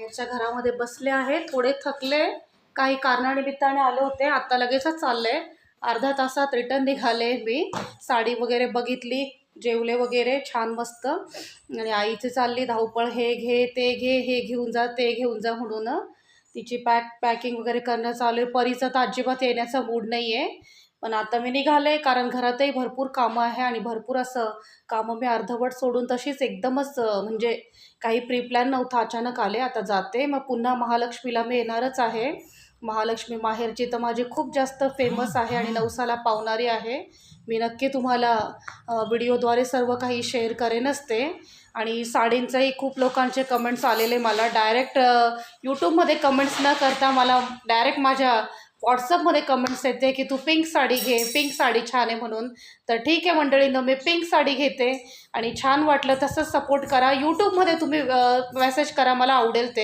बाहेरच्या घरामध्ये बसले आहे, थोडे थकले, काही कारणानिमित्ताने आले होते. आता लगेचच चालले, अर्ध्या तासात रिटर्न निघाले. मी साडी वगैरे बघितली, जेवले वगैरे छान मस्त. आणि आईची चालली धावपळ, हे घे ते घे, हे घेऊन जा ते घेऊन जा म्हणून तिची पॅकिंग वगैरे करणं चालू आहे. परीचा तर अजिबात येण्याचा मूड नाही आहे, पण आता मी निघाले कारण घरातही भरपूर कामं आहे आणि भरपूर असं कामं मी अर्धवट सोडून तशीच एकदमच म्हणजे काही प्री प्लॅन नव्हता, अचानक आले. आता जाते, मग पुन्हा महालक्ष्मीला मी येणारच आहे. महालक्ष्मी माहेरची तर माझी खूप जास्त फेमस आहे आणि नवसाला पावणारी आहे. मी नक्की तुम्हाला व्हिडिओद्वारे सर्व काही शेअर करेनच ते. आणि साडींचंही खूप लोकांचे कमेंट्स आलेले मला डायरेक्ट यूट्यूबमध्ये कमेंट्स न करता मला डायरेक्ट माझ्या व्हॉट्सअपमध्ये कमेंट्स येते की तू पिंक साडी घे, पिंक साडी छान आहे म्हणून. तर ठीक आहे मंडळींनो, मी पिंक साडी घेते आणि छान वाटलं तसंच सपोर्ट करा. यूट्यूबमध्ये तुम्ही मेसेज करा, मला आवडेल ते.